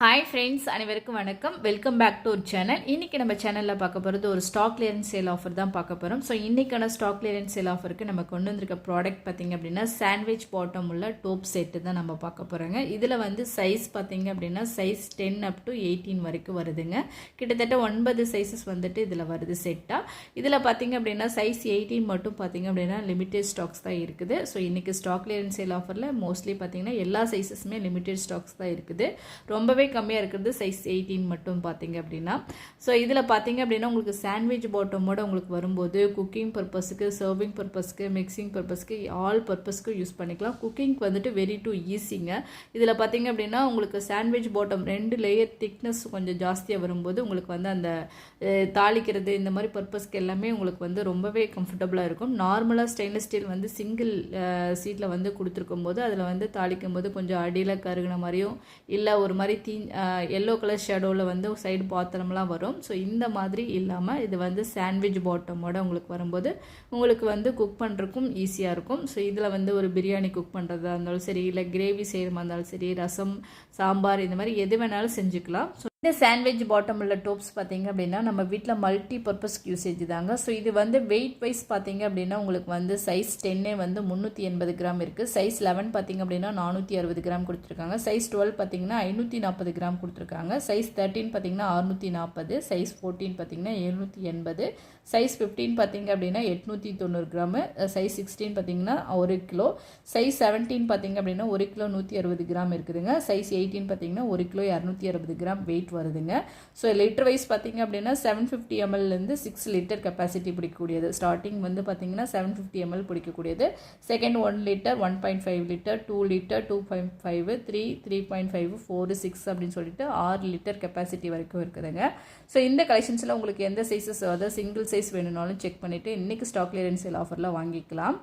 Hi friends, அனைவருக்கும் வணக்கம். Welcome back to ஒரு சேனல். இன்றைக்கி நம்ம சேனலில் பார்க்க போகிறது ஒரு ஸ்டாக் கிளியரன்ஸ் சேல் ஆஃபர் தான் பார்க்க போகிறோம். ஸோ இன்றைக்கான ஸ்டாக் கிளியரன்ஸ் சேல் ஆஃபருக்கு நம்ம கொண்டு வந்திருக்க ப்ராடக்ட் பார்த்திங்க அப்படின்னா சாண்ட்விச் பாட்டம் உள்ள டோப் செட்டு தான் நம்ம பார்க்க போகிறோங்க. இதில் வந்து சைஸ் பார்த்திங்க அப்படின்னா சைஸ் 10 up to 18 வரைக்கும் வருதுங்க. கிட்டத்தட்ட 9 சைஸஸ் வந்துட்டு இதில் வருது செட்டாக. இதில் பார்த்திங்க அப்படின்னா சைஸ் 18 மட்டும் பார்த்திங்க அப்படின்னா லிமிடெட் ஸ்டாக்ஸ் தான் இருக்குது. ஸோ இன்றைக்கி ஸ்டாக் கிளியரன்ஸ் சேல் ஆஃபரில் மோஸ்ட்லி பார்த்திங்கன்னா எல்லா சைஸஸுமே லிமிடெட் ஸ்டாக்ஸ் தான் இருக்குது. ரொம்பவே கம்மியாக இருக்கிறது சைஸ் 18 மட்டும் பார்த்தீங்க அப்படின்னா. ஸோ இதில் பார்த்தீங்க அப்படின்னா உங்களுக்கு சாண்ட்விச் பாட்டமோட உங்களுக்கு வரும்போது குக்கிங் பர்பஸ்க்கு, சர்விங் பர்பஸ்க்கு, மிக்சிங் பர்பஸ்க்கு, ஆல் பர்பஸ்க்கு யூஸ் பண்ணிக்கலாம். குக்கிங்க்கு வந்துட்டு வெரி டு ஈஸிங்க. இதில் பார்த்தீங்க அப்படின்னா உங்களுக்கு சாண்ட்விச் பாட்டம் 2 லேயர் திக்னஸ் கொஞ்சம் ஜாஸ்தியாக வரும்போது உங்களுக்கு வந்து அந்த தாளிக்கிறது இந்த மாதிரி பர்பஸ்க்கு எல்லாமே உங்களுக்கு வந்து ரொம்பவே கம்ஃபர்டபுளாக இருக்கும். நார்மலாக ஸ்டெயின்லெஸ் ஸ்டீல் வந்து சிங்கிள் சீட்டில் வந்து கொடுத்துருக்கும் போது அதில் வந்து தாளிக்கும் போது கொஞ்சம் அடியில் கருகின மாதிரியும் இல்லை ஒரு மாதிரி எல்லோ கலர் ஷேடோவில் வந்து சைடு பாத்திரம்லாம் வரும். ஸோ இந்த மாதிரி இல்லாமல் இது வந்து சாண்ட்விச் பாட்டமோட உங்களுக்கு வரும்போது உங்களுக்கு வந்து குக் பண்ணுறதுக்கும் ஈஸியாக இருக்கும். ஸோ இதில் வந்து ஒரு பிரியாணி குக் பண்ணுறதா இருந்தாலும் சரி, இல்லை கிரேவி செய்கிறமா இருந்தாலும் சரி, ரசம், சாம்பார் இந்த மாதிரி எது வேணாலும் செஞ்சுக்கலாம். ஸோ இந்த சாண்ட்விச் பாட்டம் உள்ள டோப்ஸ் பார்த்தீங்க அப்படின்னா நம்ம வீட்டில் மல்டி பர்பஸ்க்கு யூசேஜ் தாங்க. ஸோ இது வந்து வெயிட் வைஸ் பார்த்தீங்க அப்படின்னா உங்களுக்கு வந்து சைஸ் 10 வந்து 380 கிராம் இருக்குது. சைஸ் 11 பார்த்தீங்க அப்படின்னா 460 கிராம் கொடுத்துருக்காங்க. சைஸ் 12 பார்த்தீங்கன்னா 540 கிராம் கொடுத்துருக்காங்க. சைஸ் 13 பார்த்தீங்கன்னா 640, சைஸ் 14 பார்த்தீங்கன்னா 780, சைஸ் 15 பார்த்தீங்க அப்படின்னா 890 கிராமு, சைஸ் 16 பார்த்தீங்கன்னா 1 கிலோ, சைஸ் 17 பார்த்தீங்க அப்படின்னா 1 கிலோ 160 கிராம் இருக்குதுங்க. சைஸ் 18 பார்த்தீங்கன்னா 1 கிலோ 260 கிராம் வெயிட் வருதுங்க. ஸோ லிட்டர் வைஸ் பார்த்தீங்க அப்படின்னா 750 ml 6 லிட்டர் கெப்பாசிட்டி பிடிக்கக்கூடியது. ஸ்டார்டிங் வந்து பார்த்தீங்கன்னா 750 ml பிடிக்கக்கூடியது. செகண்ட் 1 லிட்டர், 1.5 லிட்டர், 2 லிட்டர், 2.5, 3, 3.5, 4, 6 அப்படின்னு சொல்லிட்டு 6 லிட்டர் கெப்பாசிட்டி வரைக்கும் இருக்குதுங்க. ஸோ இந்த கலெக்ஷன்ஸில் உங்களுக்கு எந்த சைஸஸ் அதாவது சிங்கிள் சைஸ் வேணும்னாலும் செக் பண்ணிவிட்டு இன்றைக்கி ஸ்டாக் கிளியரன்ஸ் சேல் ஆஃபரில் வாங்கிக்கலாம்.